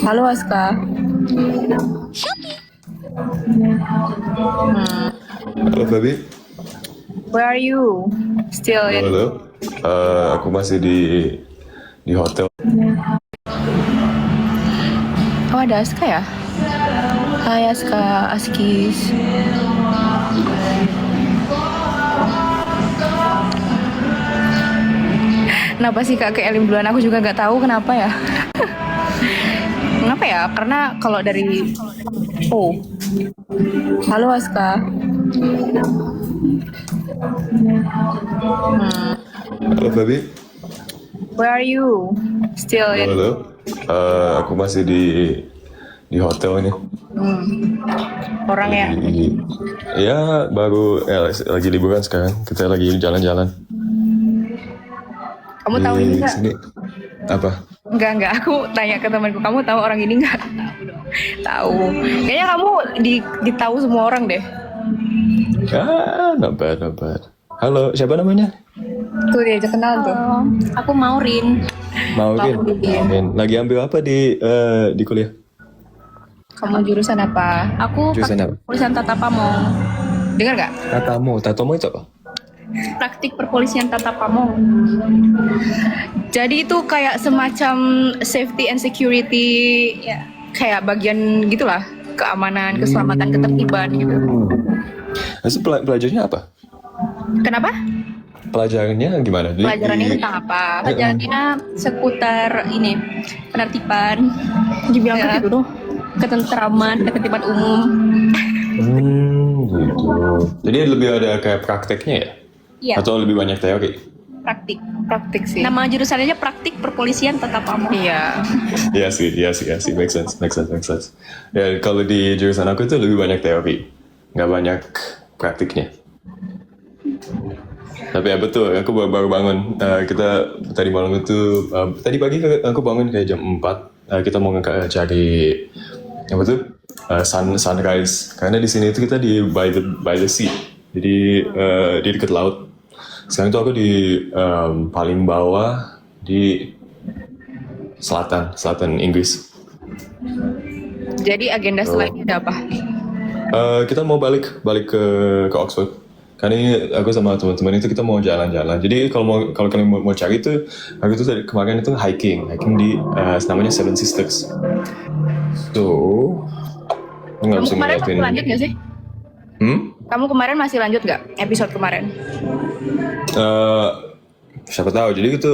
Halo Aska. Halo Fabi, Where are you? Still halo, in? halo. Aku masih di hotel. Oh, ada Aska ya? Hai Aska, Askis. Kenapa sih Kak ke Elim duluan? Aku juga nggak tahu kenapa ya. Kenapa ya? Karena kalau dari Oh, halo Aska. Halo Fabi, Where are you? Still halo, in? halo. Aku masih di hotel nih. Orang ya? Lagi, ya baru lagi liburan sekarang. Kita lagi jalan-jalan Kamu di tahu ini nggak? sini. Apa? Enggak. Aku tanya ke temanku, kamu tahu orang ini nggak? Tahu dong. Tahu. Kayaknya kamu ditahu semua orang deh. Not bad, not bad. Halo, siapa namanya? Tuh dia kenal tuh. Aku Maureen. Maureen. Maureen. Maureen. Lagi ambil apa di kuliah? Kamu jurusan apa? Aku Jurusan apa? Perpolisian Tata Pamong. Dengar nggak? Tatomo itu apa? Praktik perpolisian Tata Pamong. Jadi itu kayak semacam safety and security, ya, kayak bagian gitulah, keamanan, keselamatan, ketertiban gitu. Terus pelajarnya apa? Kenapa? Pelajarannya gimana? Pelajarannya tentang apa? Pelajarannya seputar ini penertiban. Dibilang Ya. gitu dong. Ketentraman, ketertiban umum. Gitu. Jadi lebih ada kayak prakteknya ya? Iya, Atau lebih banyak teori? praktik. Praktik sih. Nama jurusannya aja Praktik Perpolisian Tata Pamong. Iya. Iya sih, make sense. Ya, kalau di jurusan aku itu lebih banyak teori, nggak banyak praktiknya. Tapi ya betul, aku baru bangun. Kita tadi malam itu, tadi pagi aku bangun kayak jam 4. Kita mau cari apa tuh sunrise. Karena di sini itu kita di by the sea, jadi di dekat laut. Sekarang itu aku di paling bawah di selatan Inggris. Jadi agenda selanjutnya ada apa? Kita mau balik ke Oxford. Karena ini aku sama teman-teman itu kita mau jalan-jalan. Jadi kalau kalian mau cari itu, aku tuh kemarin itu hiking di namanya Seven Sisters. So, aku nggak Kamu bisa kemarin ngeliatin. masih lanjut nggak sih? Kamu kemarin masih lanjut nggak episode kemarin? Eh, Siapa tahu. Jadi itu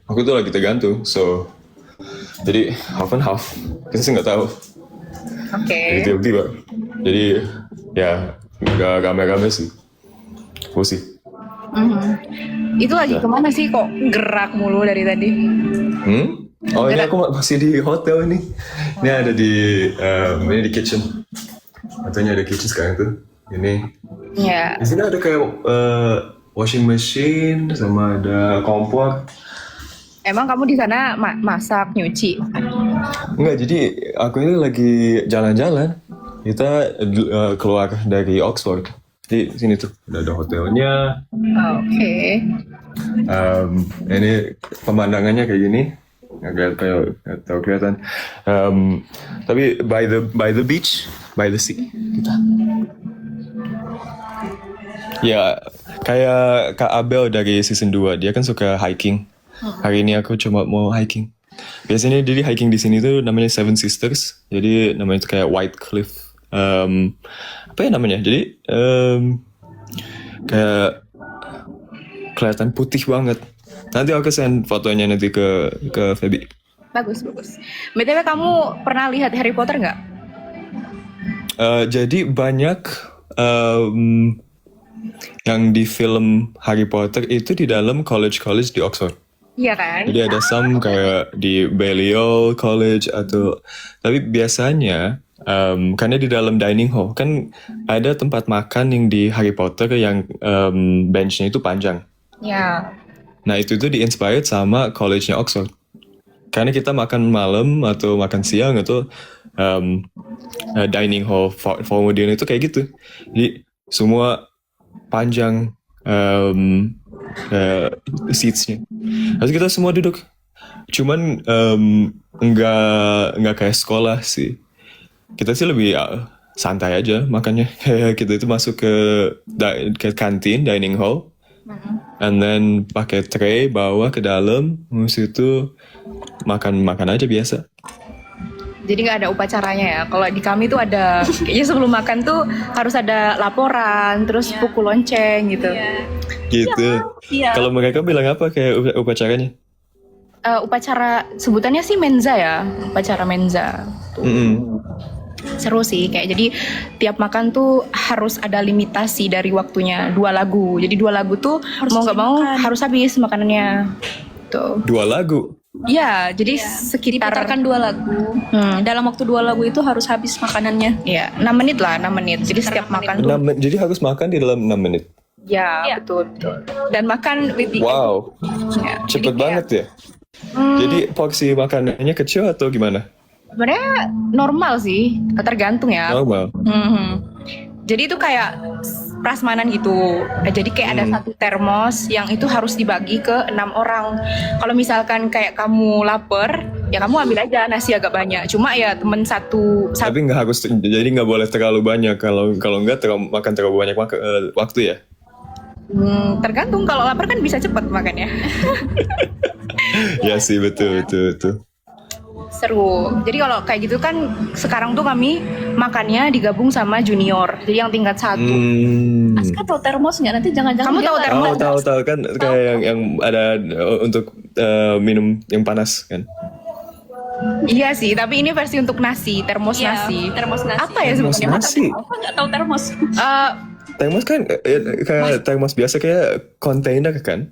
aku tuh lagi tergantung. So, jadi half and half. Kita sih nggak tahu. Oke. Jadi tiba-tiba. Jadi ya nggak rame-rame sih. We'll see. Itu lagi kemana sih kok gerak mulu dari tadi? Oh ini aku masih di hotel ini. Ini ada ini di kitchen. Katanya ada kitchen sekarang tuh. Ini. Ya. Di sini ada kayak washing machine sama ada kompor. Emang kamu di sana masak, nyuci? Enggak, jadi aku ini lagi jalan-jalan. Kita keluar dari Oxford. Di sini tuh udah ada hotelnya. Oke. Ini pemandangannya kayak gini. Agak kayak tahu kelihatan. Tapi by the beach, by the sea. Kita. Ya, kayak Kak Abel dari season 2, dia kan suka hiking. Hari ini aku cuma mau hiking. Biasanya jadi hiking di sini tuh namanya Seven Sisters. Jadi namanya tuh kayak White Cliff. Apa ya namanya? Jadi kayak kelihatan putih banget. Nanti aku send fotonya nanti ke Feby. Bagus. BTW kamu pernah lihat Harry Potter nggak? Jadi banyak yang di film Harry Potter itu di dalam college di Oxford. Iya kan? Jadi ada some kayak di Balliol College tapi biasanya karena di dalam dining hall kan ada tempat makan yang di Harry Potter yang benchnya itu panjang. Ya. Nah itu tuh di-inspired sama college-nya Oxford. Karena kita makan malam atau makan siang itu dining hall modern itu kayak gitu. Jadi semua panjang seats-nya. Terus kita semua duduk. Cuman nggak kayak sekolah sih. Kita sih lebih santai aja makannya. Kayak kita itu masuk ke kantin, dining hall, and then pakai tray bawa ke dalam, habis itu makan aja biasa. Jadi nggak ada upacaranya ya. Kalau di kami tuh ada, kayaknya sebelum makan tuh harus ada laporan, terus pukul lonceng gitu. Gitu. Iya. Kalau mereka bilang apa kayak upacaranya? Upacara sebutannya sih menza ya, upacara menza. Mm-mm. Seru sih, kayak jadi tiap makan tuh harus ada limitasi dari waktunya 2 lagu. Jadi 2 lagu tuh mau nggak mau harus habis makanannya. Tuh. 2 lagu. Ya, jadi sekitar Diputarkan 2 lagu. Dalam waktu 2 lagu itu harus habis makanannya. ya 6 menit lah, 6 menit. Jadi setiap makan tuh Jadi harus makan di dalam 6 menit. ya Iya. betul. Dan makan with the Wow, ya, cepet jadi kayak, banget ya. Jadi porsi makanannya kecil atau gimana? sebenarnya normal sih, tergantung ya. Normal. Mhm. Jadi itu kayak prasmanan gitu. Nah, jadi kayak ada satu termos yang itu harus dibagi ke 6 orang. Kalau misalkan kayak kamu lapar, ya kamu ambil aja nasi agak banyak. Cuma ya temen satu Tapi nggak harus, jadi nggak boleh terlalu banyak. Kalau nggak makan terlalu banyak waktu ya. tergantung. Kalau lapar kan bisa cepet makannya. Ya sih, betul. Seru. Jadi kalau kayak gitu kan sekarang tuh kami makannya digabung sama junior. Jadi yang tingkat 1. Aska tahu termos nggak? Nanti jangan-jangan Kamu dia tahu nggak- termos? Tahu kan kayak yang ada untuk minum yang panas kan. Iya sih, tapi ini versi untuk nasi, termos Iya, nasi. termos nasi. Apa ya Termos sebenarnya? nasi. Apa nggak tahu termos? Eh, Termos kan kayak termos biasa kayak kontainer kan.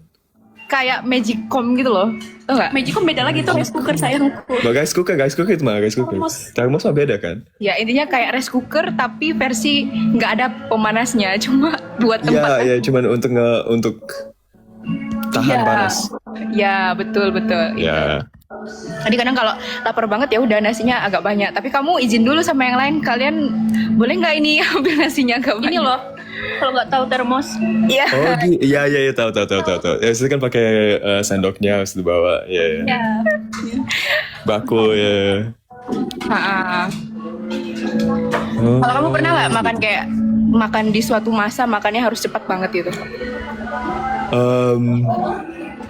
kayak magicom gitu loh. Tau nggak? Magicom beda lagi tuh rice cooker sayangku. Rice cooker itu mah rice cooker. Termos mah beda kan. Ya intinya kayak rice cooker tapi versi nggak ada pemanasnya, cuma buat tempat. Iya, cuman untuk tahan Iya. panas. Ya betul. Ya. Jadi kadang kalau lapar banget ya udah nasinya agak banyak. Tapi kamu izin dulu sama yang lain. Kalian boleh nggak ini ambil nasinya agak banyak? Ini loh, kalau nggak tahu termos. Iya. Oh, iya tahu. Ya, itu kan pakai sendoknya harus dibawa. Ya. Ya. Baku ya. Ha-ha. Oh. Kalau kamu pernah nggak makan di suatu masa makannya harus cepat banget gitu?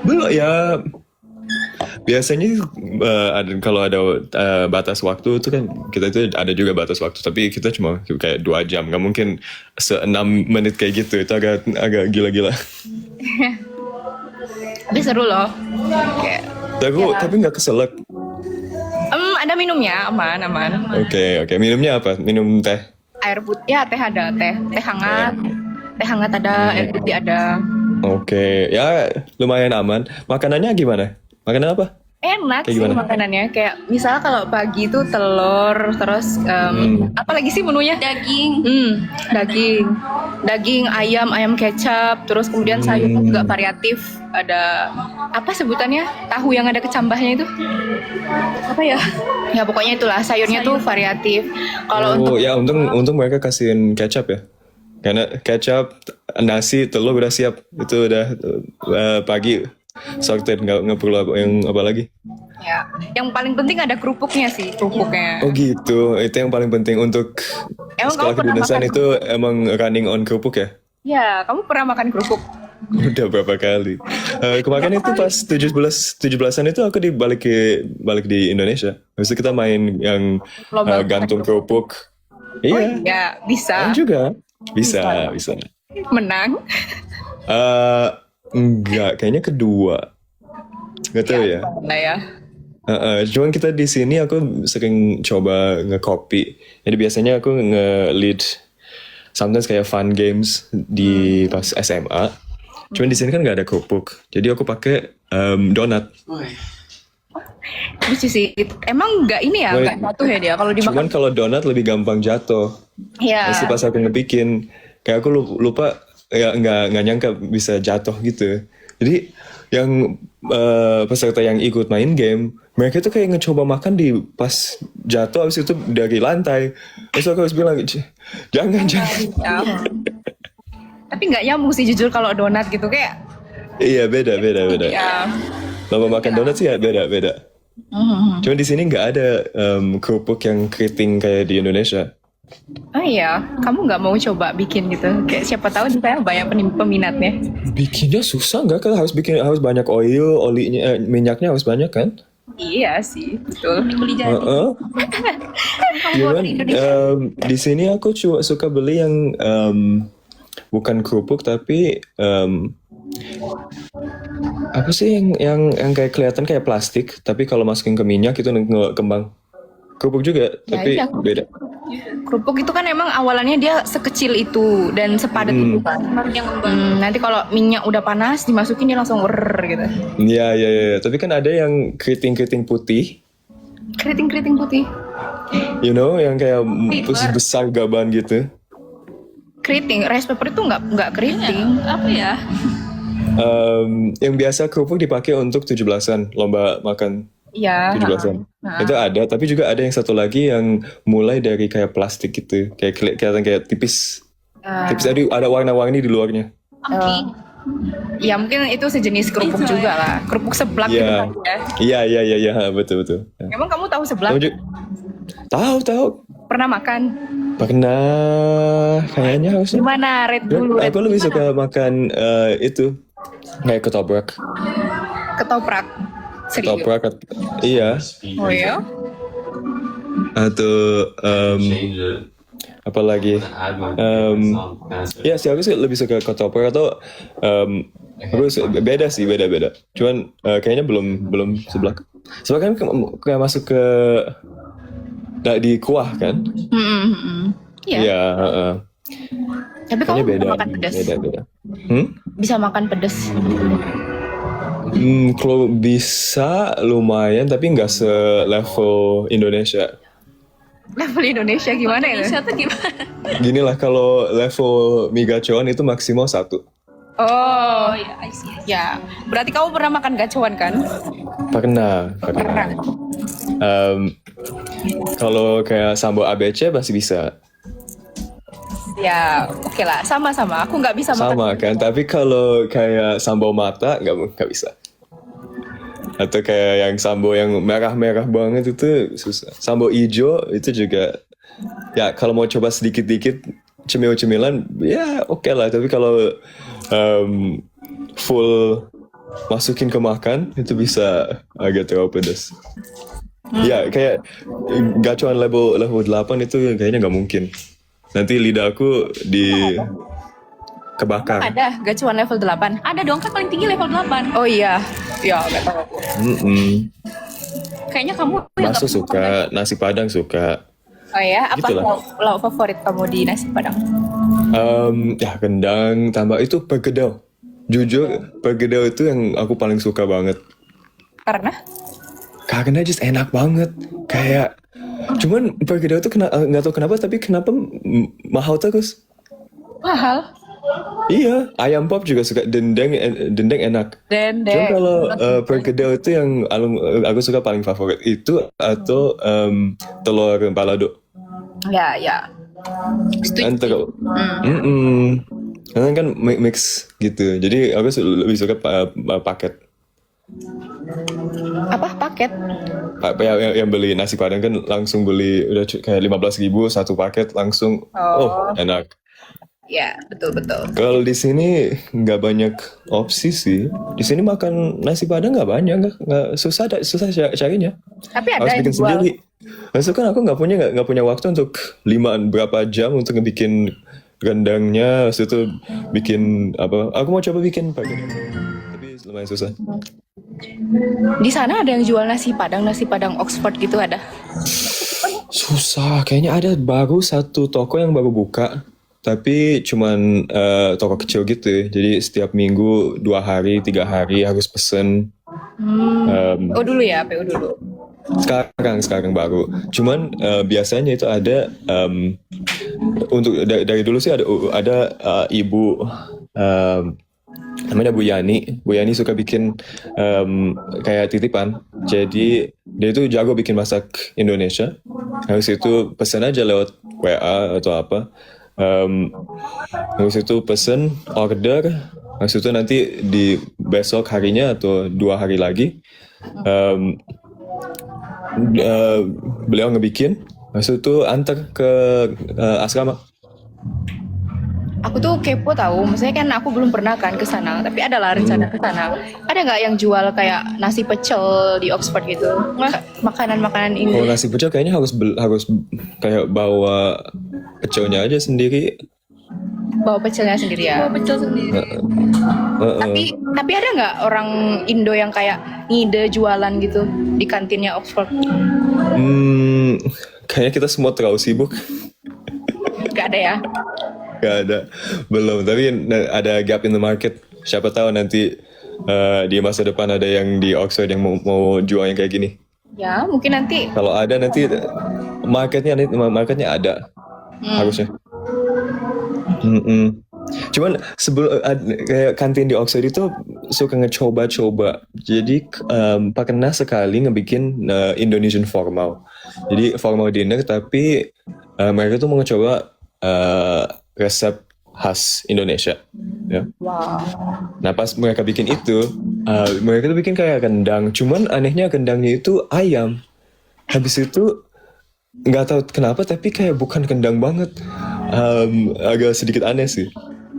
Belum ya. Biasanya kalau ada batas waktu itu kan kita itu ada juga batas waktu, tapi kita cuma kayak 2 jam, nggak mungkin 6 menit kayak gitu, itu agak gila-gila. Tapi seru loh. Kayak, Tapi nggak keselak. ada minumnya, aman. Oke, minumnya apa? Minum teh. Air putih, ya teh ada, teh hangat. Teh hangat ada, air putih ada. Oke, ya lumayan aman. Makanannya gimana? Makanan apa? Enak Kayak sih gimana? makanannya. Kayak misalnya kalau pagi itu telur, terus apa lagi sih menunya? Daging. Daging, ayam kecap, terus kemudian sayurnya juga variatif. Ada apa sebutannya? Tahu yang ada kecambahnya itu? Apa ya? Ya pokoknya itulah sayurnya tuh variatif. Kalau untuk Ya untung mereka kasihin kecap ya. Karena kecap, nasi, telur udah siap. Itu udah pagi sorted, nggak perlu apa lagi. ya, yang paling penting ada kerupuknya sih, kerupuknya. Oh gitu, itu yang paling penting untuk Emang sekolah kamu pernah kedinasan makan itu emang running on kerupuk ya? Ya, kamu pernah makan kerupuk? Udah berapa kali. Kemarin itu pas 17-an itu aku balik di Indonesia. Habis itu kita main yang Lomba gantung kerupuk. Iya, Ya, bisa. main juga. Bisa. Menang. Enggak, kayaknya kedua. Nggak tahu ya. Nah ya. Cuman kita di sini aku sering coba nge-copy. Jadi biasanya aku nge-lead sometimes kayak fun games di pas SMA. Cuman di sini kan nggak ada kerupuk. Jadi aku pakai donat. Lucu sih. Emang nggak ini ya, nggak jatuh ya dia kalau dimakan. Cuman kalau donat lebih gampang jatuh. Ya. Pasti pas aku ngebikin, kayak aku lupa ya nggak nyangka bisa jatuh gitu. Jadi yang peserta yang ikut main game, mereka tuh kayak ngecoba makan di pas jatuh, habis itu dari lantai. Terus aku harus bilang, jangan. Ya. Tapi nggak nyambung sih jujur kalau donat gitu kayak. Iya beda. Ya. lomba makan donat sih ya beda. Cuman di sini nggak ada kerupuk yang keriting kayak di Indonesia. Oh iya, kamu nggak mau coba bikin gitu? Kayak siapa tahu di sana banyak peminatnya. Bikinnya susah nggak kan? Harus banyak olinya, minyaknya harus banyak kan? Iya sih, betul. Mending beli jadi. Heeh. Kamu bawa Cuman dari Indonesia. di sini aku cuma suka beli yang bukan kerupuk tapi apa sih yang kayak kelihatan kayak plastik tapi kalau masukin ke minyak itu kembang. Kerupuk juga Ya, tapi iya, beda. Kerupuk itu kan emang awalannya dia sekecil itu dan sepadat itu kan. Baru dia ngembang. Nanti kalau minyak udah panas dimasukin dia langsung gitu. Iya. Tapi kan ada yang keriting putih, Keriting-keriting putih. you know, yang kayak besar gaban gitu. Keriting, rice paper itu nggak keriting. Apa ya? Yang biasa kerupuk dipakai untuk 17-an, lomba makan Iya. 17-an. Itu ada, tapi juga ada yang satu lagi yang mulai dari kayak plastik gitu, kayak kelihatan kayak tipis. Tipis ada warna-warni di luarnya. Angki. Ya mungkin itu sejenis kerupuk Itu juga lah. Kerupuk seblak gitu Iya. kan ya. Iya, betul. Emang kamu tahu seblak? Tahu. Pernah makan? Pernah, kayaknya harusnya. Gimana? Red dulu. Aku lebih suka makan itu kayak ketoprak. Ketoprak. Serius? Ketoprak, iya. Oh ya? Atau apa lagi? Ya sih aku sih lebih suka ketoprak atau beda. Cuman kayaknya belum seblak. Seblak kan kayak masuk ke di kuah kan? Iya. Iya. Tapi kamu Kayaknya bisa makan pedas. Beda. Bisa makan pedas. Kalau bisa lumayan tapi nggak se-level Indonesia. Level Indonesia gimana ya? Indonesia tuh gimana? Gini lah kalau level mie gacoan itu maksimal 1. Oh, Oh ya, I see. ya. Berarti kamu pernah makan gacuan kan? Pernah. Kalau kayak sambal ABC pasti bisa. Ya, oke lah. Sama-sama. Aku nggak bisa makan. Sama kan, tapi kalau kayak sambal mata nggak bisa. Atau kayak yang sambal yang merah-merah banget itu susah. Sambal hijau itu juga ya kalau mau coba sedikit-dikit cemil-cemilan ya oke lah. Tapi kalau full masukin ke makan itu bisa agak terlalu pedas. Ya kayak gacuan level 8 itu kayaknya nggak mungkin. Nanti lidah aku kebakar. Ada gacuan level 8. Ada dong, kan paling tinggi level 8. Oh iya. Ya, nggak tahu. Kayaknya kamu yang Bakso nggak suka, nasi padang suka. Oh ya, apa Gitu lah. lauk favorit kamu di nasi padang? Ya kendang tambah itu perkedel. Jujur perkedel itu yang aku paling suka banget. Karena just enak banget. Kayak cuman perkedel itu nggak tahu kenapa tapi kenapa mahal terus. Mahal. Iya, ayam pop juga suka, dendeng enak. Cuma kalau perkedel itu yang aku suka paling favorit itu atau telur balado. Ya. Setuju. Karena kan mix gitu. Jadi aku lebih suka paket. Apa paket? Yang beli nasi padang kan langsung beli udah kayak 15.000 satu paket langsung. Oh, enak. Ya, betul. Kalau di sini nggak banyak opsi sih. Di sini makan nasi padang nggak banyak, nggak susah carinya. Tapi ada Harus yang bikin jual. sendiri. Maksudnya kan aku nggak punya waktu untuk berapa jam untuk ngebikin rendangnya, habis itu bikin apa? Aku mau coba bikin pakai, tapi lumayan susah. Di sana ada yang jual nasi padang Oxford gitu ada. Susah, kayaknya ada baru satu toko yang baru buka. Tapi cuman toko kecil gitu, jadi setiap minggu 2 hari, 3 hari harus pesen. Dulu ya, PO dulu. Sekarang baru. Cuman biasanya itu ada untuk dari dulu sih ada ibu namanya Bu Yani. Bu Yani suka bikin kayak titipan. Jadi dia itu jago bikin masak Indonesia. Habis itu pesen aja lewat WA atau apa. Habis itu pesen order Maksudnya nanti di besok harinya atau 2 hari lagi em, beliau ngebikin, maksud tuh antar ke asrama. Aku tuh kepo tahu, maksudnya kan aku belum pernah kan ke sana, tapi ada lah rencana ke sana. Ada nggak yang jual kayak nasi pecel di Oxford gitu? Makanan-makanan Kalau Indo. nasi pecel kayaknya harus kayak bawa pecelnya aja sendiri. Bawa pecelnya sendiri ya. Pecel sendiri. Tapi ada nggak orang Indo yang kayak ngide jualan gitu di kantinnya Oxford? Kayaknya kita semua terlalu sibuk. Gak ada ya? Gak ada, belum. Tapi ada gap in the market. Siapa tahu nanti di masa depan ada yang di Oxford yang mau jual yang kayak gini. Ya mungkin nanti. Kalau ada nanti marketnya ada, harusnya. Cuman kayak kantin di Oxford itu suka ngecoba-coba. Jadi pernah sekali ngebikin Indonesian formal. Jadi formal dinner tapi mereka tuh mau ngecoba resep khas Indonesia. Ya. Wow. Nah pas mereka bikin itu, mereka tuh bikin kayak kendang. Cuman anehnya kendangnya itu ayam. Habis itu nggak tahu kenapa tapi kayak bukan kendang banget. Agak sedikit aneh sih.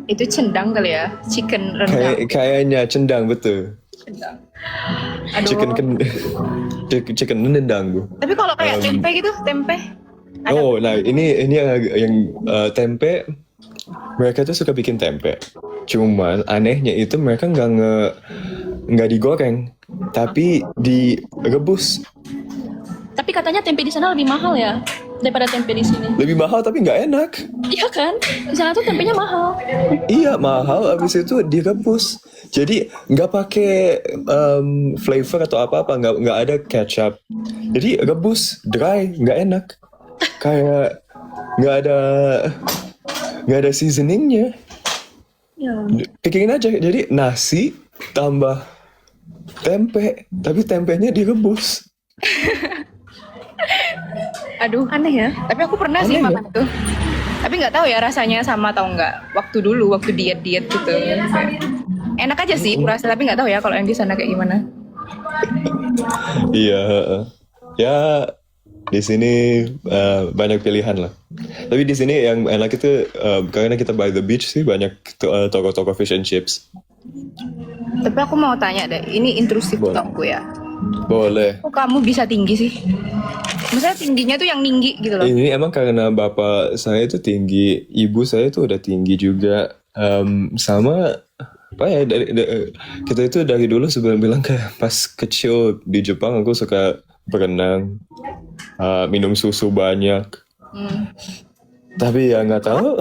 Itu cendang kali ya? Chicken rendang. Kayaknya cendang, betul. Cendang. Aduh. Chicken nendang. Tapi kalau kayak tempe gitu, tempe. Oh, nah ini yang tempe. Mereka tuh suka bikin tempe. Cuman anehnya itu mereka nggak digoreng, tapi direbus. Tapi katanya tempe di sana lebih mahal ya daripada tempe di sini. Lebih mahal tapi nggak enak. Iya kan? Di sana tuh tempenya mahal. Iya mahal, abis itu direbus. Jadi nggak pakai flavor atau apa-apa, nggak ada kecap. Jadi rebus, dry, nggak enak. Kayak nggak ada seasoningnya. Ya. Pikirin aja, jadi nasi tambah tempe, tapi tempenya direbus. Aduh, Aneh ya. tapi aku pernah sih Aneh ya? makan itu. Tapi nggak tahu ya rasanya sama atau enggak. Waktu dulu, waktu diet-diet gitu. Enak aja sih, kurasa tapi nggak tahu ya kalau yang di sana kayak gimana. Iya, ya di sini banyak pilihan lah. Tapi di sini yang enak itu karena kita by the beach sih banyak toko-toko fish and chips. Tapi aku mau tanya deh, ini intrusif Boleh. tongku ya. Boleh. Kok kamu bisa tinggi sih? Maksudnya tingginya tuh yang tinggi gitu loh. Ini emang karena bapak saya itu tinggi, ibu saya itu udah tinggi juga. Sama apa ya kita itu dari dulu sebelum bilang kayak pas kecil di Jepang aku suka berenang, minum susu banyak. Tapi ya nggak tahu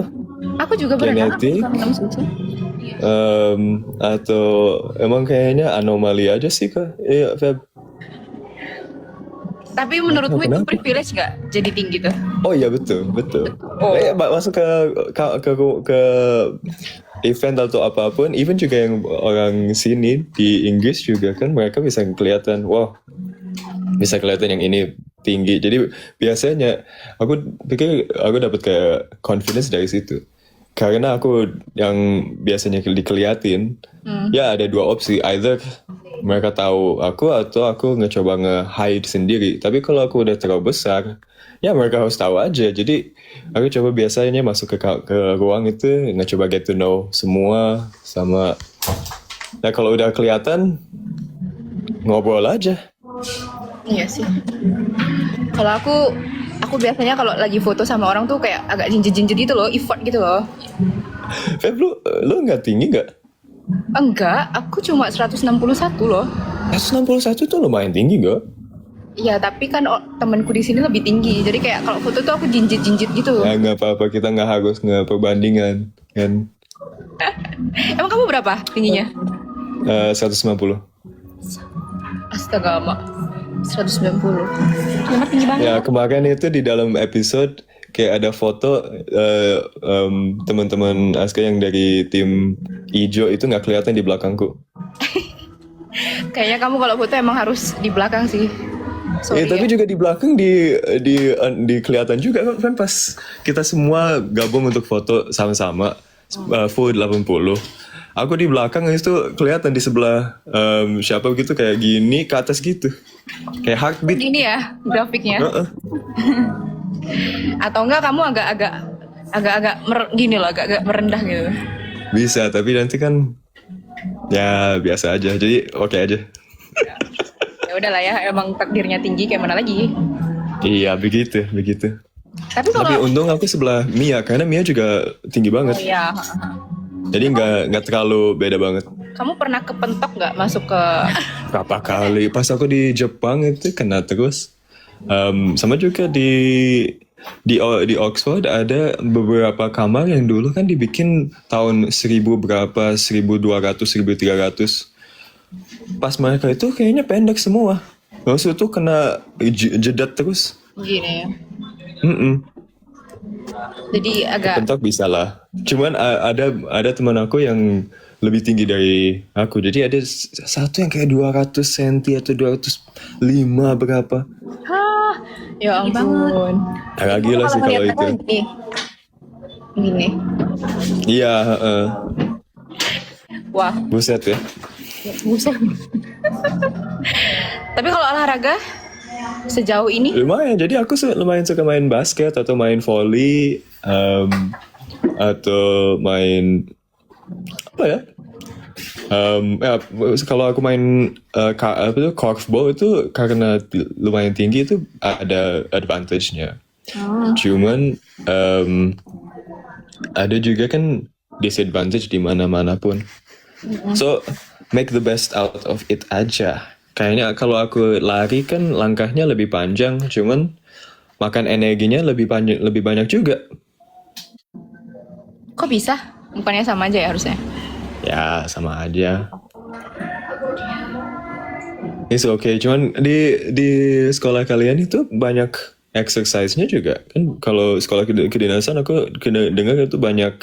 Aku juga berenang. genetik Minum susu. atau emang kayaknya anomali aja sih kak. Iya Feb. Tapi menurutmu itu Kenapa? privilege nggak jadi tinggi tuh? Oh iya betul. Oh. Masuk ke event atau apapun, even juga yang orang sini di Inggris juga kan mereka bisa kelihatan, wow, bisa kelihatan yang ini tinggi. Jadi biasanya aku pikir aku dapat kayak confidence dari situ. Karena aku yang biasanya dikeliatin, ya ada 2 opsi, either mereka tahu aku atau aku ngecoba nge-hide sendiri. Tapi kalau aku udah terlalu besar, ya mereka harus tahu aja. Jadi aku coba biasanya masuk ke ruang itu ngecoba get to know semua sama. Nah kalau udah kelihatan ngobrol aja. Iya sih. Kalau aku biasanya kalau lagi foto sama orang tuh kayak agak jinjit-jinjit gitu loh, effort gitu loh. Feb, lu nggak tinggi nggak? Enggak, aku cuma 161 loh. 161 tuh lumayan tinggi gak? Iya, tapi kan temanku di sini lebih tinggi. Jadi kayak kalau foto tuh aku jinjit-jinjit gitu. Ya nggak apa-apa, kita nggak harus nge-perbandingan kan. Emang kamu berapa tingginya? 150. Astaga, Mak. 190. Nomor tinggi banget. Ya kemarin itu di dalam episode kayak ada foto teman-teman Aska yang dari tim hijau itu nggak kelihatan di belakangku. Kayaknya kamu kalau foto emang harus di belakang sih. Sorry Tapi ya. juga di belakang di kelihatan juga kan pas kita semua gabung untuk foto sama-sama. full 80. Aku di belakang itu kelihatan di sebelah siapa gitu kayak gini ke atas gitu. Kayak heartbeat. Gini ya grafiknya. Heeh. Atau enggak kamu agak gini loh, agak merendah gitu. Bisa, tapi nanti kan ya biasa aja. Jadi oke aja. Ya udahlah ya, emang takdirnya tinggi kayak mana lagi. Iya, begitu. Tapi Tapi kalau untung aku sebelah Mia karena Mia juga tinggi banget. ya, Jadi nggak terlalu beda banget. kamu pernah kepentok nggak masuk ke Berapa kali pas aku di Jepang itu kena terus. Sama juga di Oxford ada beberapa kamar yang dulu kan dibikin tahun 1000 berapa, 1200, 1300. Pas mereka itu kayaknya pendek semua. Lalu itu kena jedat terus. gini ya? Mm-mm. Jadi agak Pentok bisa lah. Cuman ada teman aku yang lebih tinggi dari aku. Jadi ada satu yang kayak 200 cm atau 205 berapa. ya ampun. Agak gila sih kalau itu. Gini. Iya, Wah, buset ya. buset. Tapi kalau olahraga sejauh ini Lumayan. Jadi aku lumayan suka main basket atau main volley atau main apa ya? Kalau aku main korfball itu karena lumayan tinggi itu ada advantage-nya. Cuman ada juga kan disadvantage di mana-mana pun. So make the best out of it aja. Kayaknya kalau aku lari kan langkahnya lebih panjang, cuman makan energinya lebih banyak juga. kok bisa? Bukannya sama aja ya harusnya? Ya sama aja. It's okay. Cuman di sekolah kalian itu banyak exercise-nya juga kan. Kalau sekolah kedinasan aku dengar itu banyak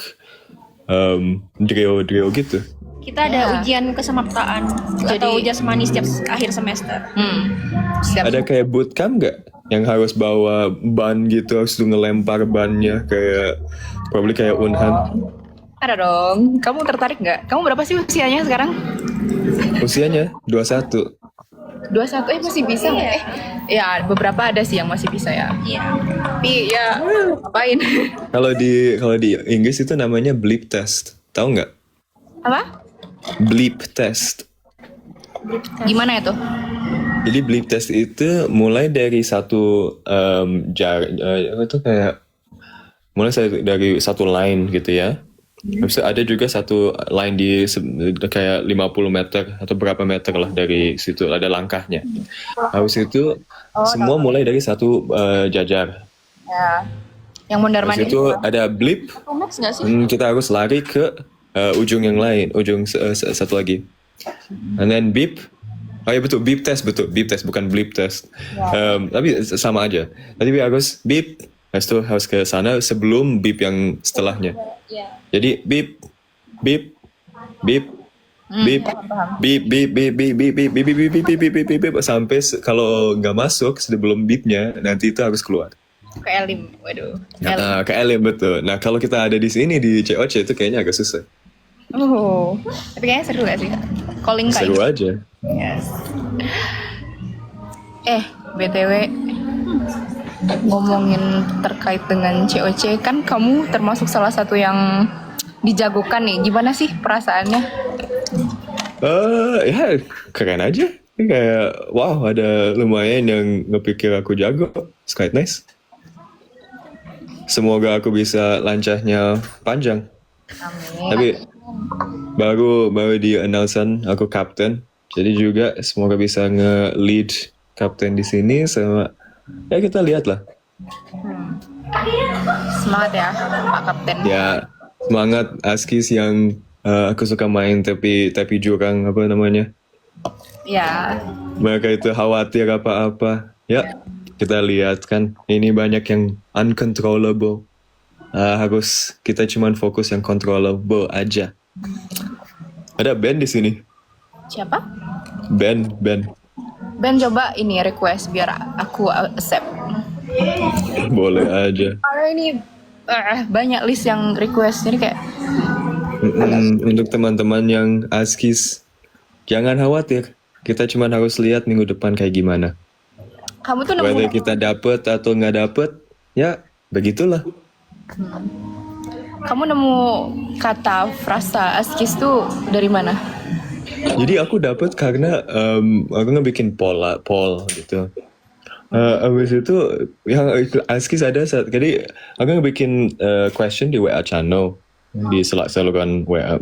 drill gitu. Kita ada ujian kesemaptaan atau jasmani setiap akhir semester. Siap. Ada kayak bootcamp nggak? Yang harus bawa ban gitu, harus tuh ngelempar bannya kayak probably kayak Unhan. Ada dong. Kamu tertarik nggak? Kamu berapa sih usianya sekarang? Usianya 21. 21 masih bisa nggak? Ya beberapa ada sih yang masih bisa ya. Iya. Tapi ya ngapain? Kalau di Inggris itu namanya bleep test. Tahu nggak? Apa? Bleep test. Gimana itu? Jadi bleep test itu mulai dari satu itu kayak mulai dari satu line gitu ya. Habis itu ada juga satu line di kayak 50 meter atau berapa meter lah dari situ ada langkahnya. Habis itu semua mulai dari satu jajar. Ya. Yang mondar Habis mandir. itu ada bleep. Max nggak sih? Kita harus lari ke ujung yang lain, ujung satu lagi. And then beep. Oh ya betul, beep test bukan bleep test. Tapi sama aja. Tapi harus beep. Habis itu harus ke sana sebelum beep yang setelahnya. Jadi beep, beep, beep, beep, beep, beep, beep, beep, beep, beep, beep, beep, beep, beep, beep, beep, beep, sampai kalau nggak masuk sebelum beepnya nanti itu harus keluar. Ke Elim. Waduh. Nah, ke Elim betul. Nah kalau kita ada di sini di COC itu kayaknya agak susah. Oh. Tapi kayaknya seru gak sih? Calling Seru kayak. aja. Yes. BTW ngomongin terkait dengan COC kan kamu termasuk salah satu yang dijagokan nih. Gimana sih perasaannya? Ya keren aja. Kayak wow ada lumayan yang ngepikir aku jago. It's quite nice. Semoga aku bisa lancahnya panjang. Amin. Tapi baru di announcement aku kapten. Jadi juga semoga bisa nge-lead kapten di sini sama ya kita lihat lah. Semangat ya Pak Kapten. Ya semangat Askis yang aku suka main tapi jurang apa namanya. Ya. Mereka itu khawatir apa-apa. Ya kita lihat kan ini banyak yang uncontrollable. Harus kita cuman fokus yang controllable aja. Ada Ben di sini. Siapa? Ben. Ben coba ini request biar aku accept. Boleh aja. Karena ini banyak list yang request jadi kayak Untuk teman-teman yang askis, jangan khawatir. Kita cuma harus lihat minggu depan kayak gimana. Kamu tuh Whether nemu kita dapet atau nggak dapet, ya begitulah. kamu nemu kata frasa askis tuh dari mana? Jadi aku dapet karena aku ngebikin poll gitu. Abis itu yang askis ada jadi aku ngebikin question di WA channel di saluran WA.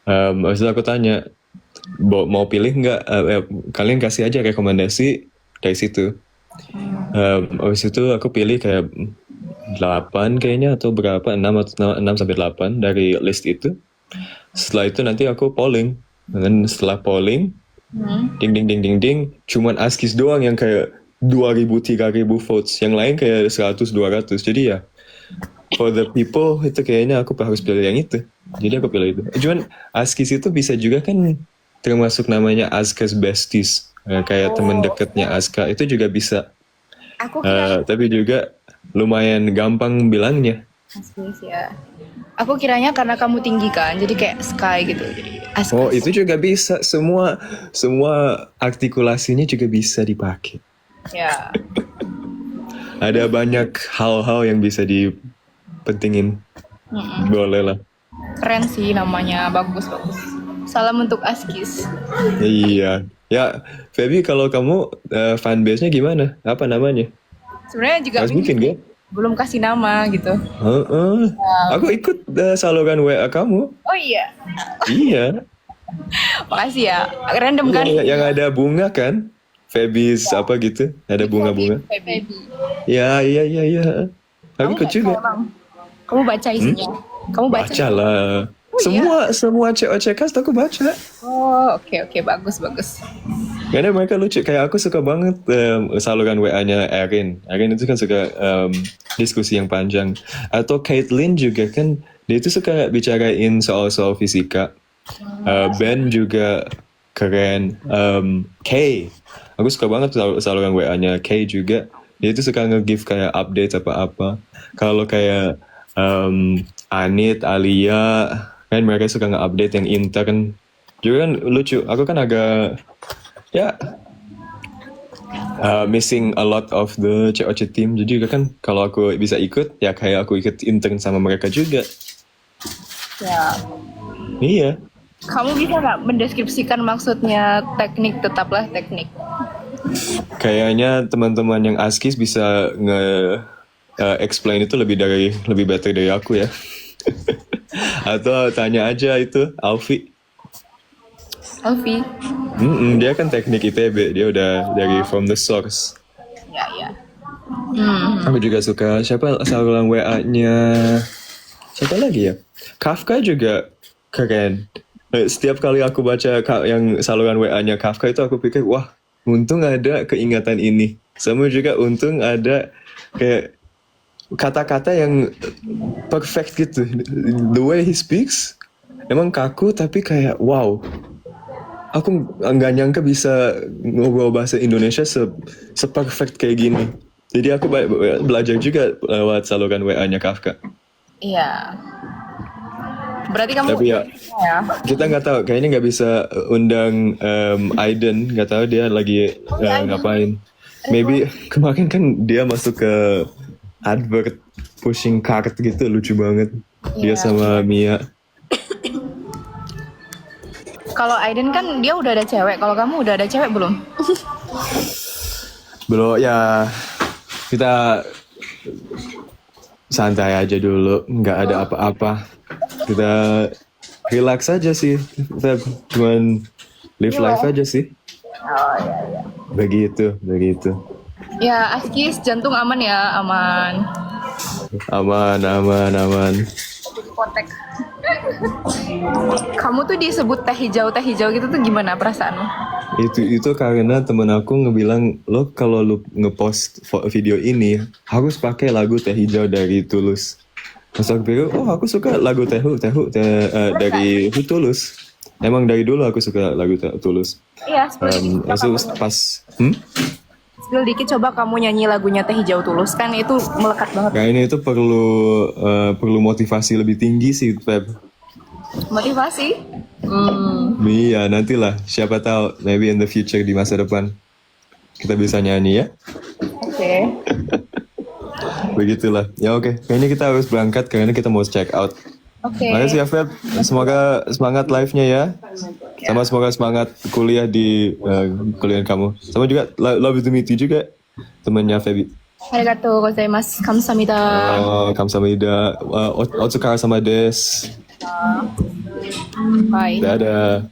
Abis itu aku tanya mau pilih nggak, kalian kasih aja rekomendasi dari situ. Abis itu aku pilih kayak 8 kayaknya atau berapa, 6 atau 6 sampai 8 dari list itu. Setelah itu nanti aku polling. Dan setelah polling, ding ding ding ding ding, cuman askis doang yang kayak 2.000-3.000 votes. Yang lain kayak 100-200. Jadi ya for the people itu kayaknya aku harus pilih yang itu. Jadi aku pilih itu. Cuman askis itu bisa juga kan termasuk namanya Aska's Besties. Kayak teman dekatnya Aska itu juga bisa. Aku kira Tapi juga lumayan gampang bilangnya. askis ya. Aku kiranya karena kamu tinggi kan, jadi kayak sky gitu. Jadi askis. Oh, itu juga bisa. Semua artikulasinya juga bisa dipakai. Ya. Ada banyak hal-hal yang bisa dipentingin. Boleh lah. Keren sih namanya, bagus. Salam untuk askis. Iya. Ya, Feby, kalau kamu fanbase-nya gimana? Apa namanya? Sebenarnya juga Harus bikin kan? belum kasih nama gitu. Aku ikut saluran WA kamu. Oh iya, Iya. makasih ya. Random kan? Yang ada bunga kan? Febi's apa gitu? Ada bunga-bunga. Baby. Ya, iya. Aku ikut juga. Kamu baca isinya? Kamu baca? Baca lah. Semua COCK aku baca. Oh, oke, bagus. Karena mereka lucu. Kayak aku suka banget saluran WA-nya Erin. Erin itu kan suka diskusi yang panjang. Atau Caitlyn juga kan, dia itu suka bicarain soal-soal fisika. Ben juga keren. Kay, aku suka banget saluran WA-nya Kay juga. Dia itu suka nge-give kayak update apa-apa. Kalau kayak Anit, Alia, kan mereka suka nge-update yang intern. Juga kan lucu. Aku kan agak missing a lot of the COC team. Jadi juga kan kalau aku bisa ikut, ya kayak aku ikut intern sama mereka juga. Ya. Iya. Kamu bisa nggak mendeskripsikan maksudnya teknik tetaplah teknik? Kayaknya teman-teman yang askis bisa explain itu lebih better dari aku ya. Atau tanya aja itu Alfi. Alfi. Dia kan teknik ITB, dia udah dari from the source. Ya. Aku juga suka siapa saluran WA-nya. Siapa lagi ya? Kafka juga keren. Setiap kali aku baca yang saluran WA-nya Kafka itu aku pikir, wah, untung ada keingatan ini. Sama juga untung ada kayak kata-kata yang perfect gitu. The way he speaks emang kaku tapi kayak wow. Aku nggak nyangka bisa ngobrol bahasa Indonesia se-perfect kayak gini. Jadi aku belajar juga lewat saluran WA-nya Kafka. Iya. Berarti kamu Tapi ya, kita nggak tahu. Kayaknya nggak bisa undang Aiden. Nggak tahu dia lagi ngapain. Maybe kemarin kan dia masuk ke advert pushing cart gitu, lucu banget. Dia sama Mia. Kalau Aiden kan dia udah ada cewek. Kalau kamu udah ada cewek belum? Belum ya. Kita santai aja dulu, nggak ada apa-apa. Kita relax aja sih. Kita cuman live life aja sih. Oh iya. Begitu. Ya, askis jantung aman ya, aman. Aman. Kontek. Kamu tuh disebut teh hijau gitu tuh gimana perasaanmu? Itu karena temen aku ngebilang, lo kalau lo ngepost video ini harus pakai lagu Teh Hijau dari Tulus. Terus aku pikir, aku suka lagu dari Tulus. Emang dari dulu aku suka lagu Tulus. Iya, pas spill dikit coba kamu nyanyi lagunya Teh Hijau Tulus, kan itu melekat banget. kayaknya itu perlu motivasi lebih tinggi sih, Feb. Motivasi. Iya, nantilah. Siapa tahu, maybe in the future di masa depan kita bisa nyanyi ya. Oke. Begitulah. Ya oke. Kayaknya kita harus berangkat karena kita mau check out. Oke. Makasih ya Feb. Semoga semangat live-nya ya. Sama semoga semangat kuliah di kuliah kamu. Sama juga love to meet you juga temannya Febi. Arigatou gozaimasu. Kamsahamnida. Oh, kamsahamnida. Otsukara sama des. Bye. Dadah.